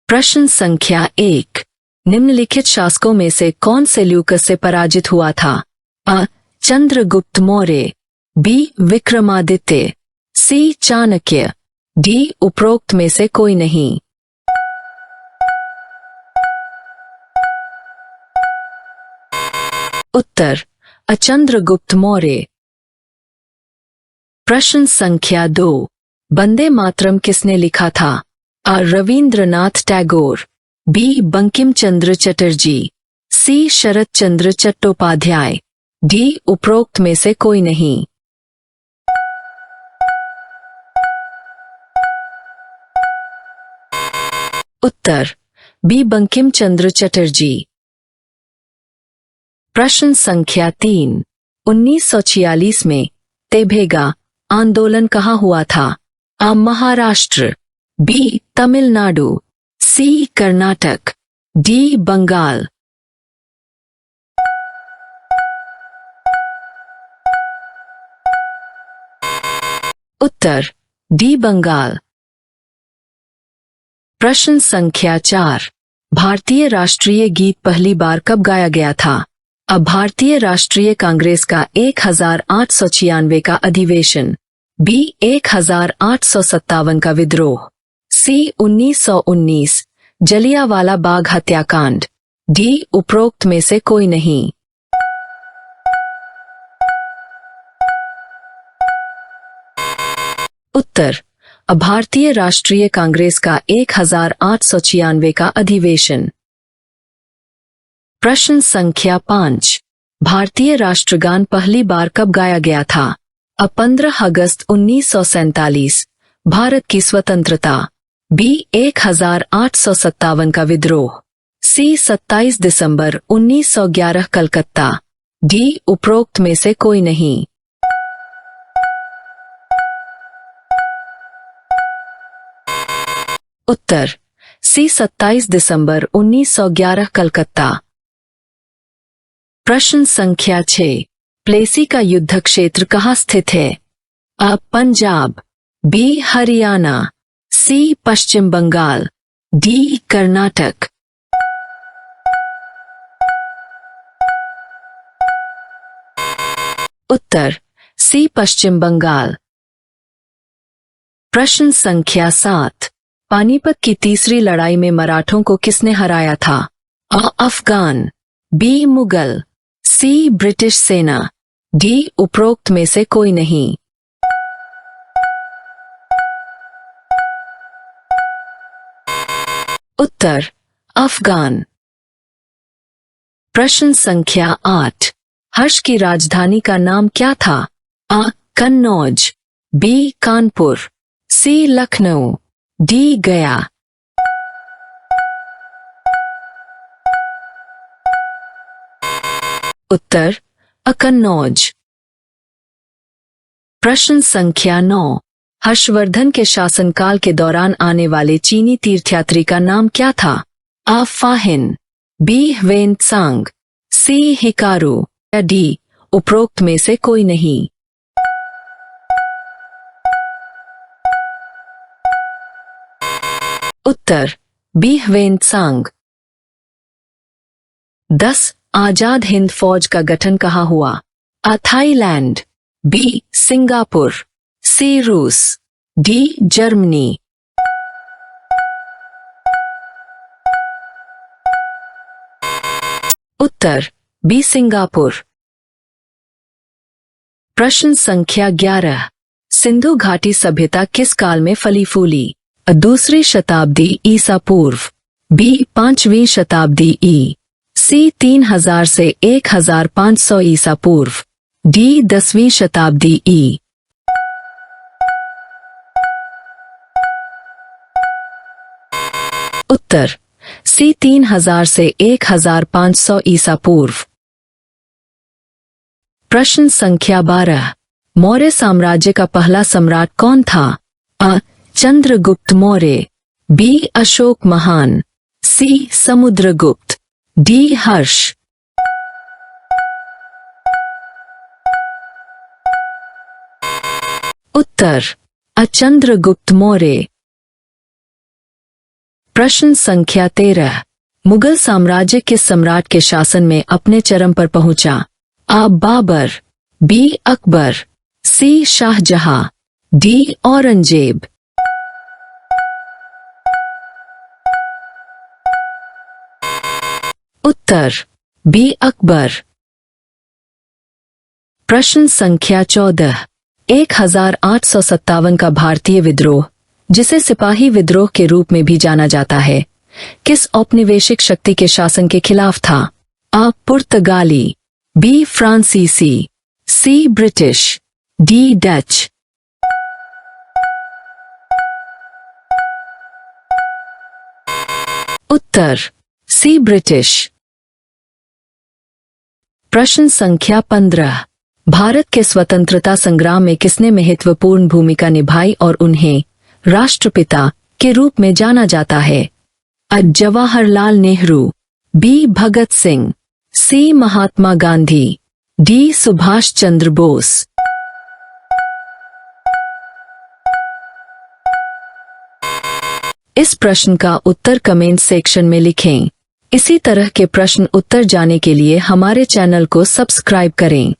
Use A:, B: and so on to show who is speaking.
A: प्रश्न संख्या 1। निम्नलिखित शासकों में से कौन सेल्यूकस से पराजित हुआ था? अ. चंद्रगुप्त मौर्य, बी. विक्रमादित्य, सी. चाणक्य, डी. उपरोक्त में से कोई नहीं। उत्तर अ. चंद्रगुप्त मौर्य। प्रश्न संख्या 2। वंदे मातरम किसने लिखा था? अ. रवींद्रनाथ टैगोर, बी. बंकिम चंद्र चटर्जी, सी. शरत चंद्र चट्टोपाध्याय, डी. उपरोक्त में से कोई नहीं। उत्तर बी. बंकिम चंद्र चटर्जी। प्रश्न संख्या 3। 1946 में तेभेगा आंदोलन कहाँ हुआ था? अ. महाराष्ट्र, बी. तमिलनाडु, सी. कर्नाटक, डी. बंगाल। उत्तर डी. बंगाल। प्रश्न संख्या 4। भारतीय राष्ट्रीय गीत पहली बार कब गाया गया था? अब भारतीय राष्ट्रीय कांग्रेस का 1896 का अधिवेशन, बी. 1857 का विद्रोह, सी. 1919 जलियांवाला बाग हत्याकांड, डी. उपरोक्त में से कोई नहीं। उत्तर भारतीय राष्ट्रीय कांग्रेस का 1896 का अधिवेशन। प्रश्न संख्या 5। भारतीय राष्ट्रगान पहली बार कब गाया गया था? अ. 15 अगस्त 1947 भारत की स्वतंत्रता, बी. 1857 का विद्रोह, सी. 27 दिसंबर 1911 कलकत्ता, डी. उपरोक्त में से कोई नहीं। उत्तर सी. 27 दिसंबर 1911 कलकत्ता। प्रश्न संख्या 6। प्लेसी का युद्ध क्षेत्र कहाँ स्थित है? अ. पंजाब, बी. हरियाणा, सी. पश्चिम बंगाल, डी. कर्नाटक। उत्तर सी. पश्चिम बंगाल। प्रश्न संख्या 7। पानीपत की तीसरी लड़ाई में मराठों को किसने हराया था? अ. अफगान, बी. मुगल, सी. ब्रिटिश सेना, डी. उपरोक्त में से कोई नहीं। उत्तर अफगान। प्रश्न संख्या 8। हर्ष की राजधानी का नाम क्या था? अ. कन्नौज, बी. कानपुर, सी. लखनऊ, डी. गया। उत्तर अ. कन्नौज। प्रश्न संख्या 9। हर्षवर्धन के शासनकाल के दौरान आने वाले चीनी तीर्थयात्री का नाम क्या था? अ. Fahien, B. Hiuen Tsang, C. Hikaru, या डी. उपरोक्त में से कोई नहीं। उत्तर बी. ह्वेनत्सांग। 10. आजाद हिंद फौज का गठन कहाँ हुआ? अ. Thailand, B. Singapore, C. रूस, डी. जर्मनी। उत्तर बी. सिंगापुर। प्रश्न संख्या 11। सिंधु घाटी सभ्यता किस काल में फली फूली? अ. दूसरी शताब्दी ईसा पूर्व, बी. 5वीं शताब्दी ई, सी. 3000 से 1500 ईसा पूर्व, डी. 10वीं शताब्दी ई। उत्तर सी. 3000 से 1500 ईसा पूर्व। प्रश्न संख्या 12। मौर्य साम्राज्य का पहला सम्राट कौन था? अ. चंद्रगुप्त मौर्य, बी. अशोक महान, सी. समुद्रगुप्त, डी. हर्ष। उत्तर अ. चंद्रगुप्त मौर्य। प्रश्न संख्या 13। मुगल साम्राज्य किस सम्राट के शासन में अपने चरम पर पहुंचा? आ बाबर, बी अकबर, सी शाहजहां, डी औरंगजेब। उत्तर बी अकबर। प्रश्न संख्या 14। 1857 का भारतीय विद्रोह, जिसे सिपाही विद्रोह के रूप में भी जाना जाता है, किस औपनिवेशिक शक्ति के शासन के खिलाफ था? आ पुर्तगाली, बी फ्रांसीसी, सी ब्रिटिश, डी डच। उत्तर सी ब्रिटिश। प्रश्न संख्या 15। भारत के स्वतंत्रता संग्राम में किसने महत्वपूर्ण भूमिका निभाई और उन्हें राष्ट्रपिता के रूप में जाना जाता है? अ जवाहरलाल नेहरू, बी भगत सिंह, सी महात्मा गांधी, डी सुभाष चंद्र बोस। इस प्रश्न का उत्तर कमेंट सेक्शन में लिखें। इसी तरह के प्रश्न उत्तर जाने के लिए हमारे चैनल को सब्सक्राइब करें।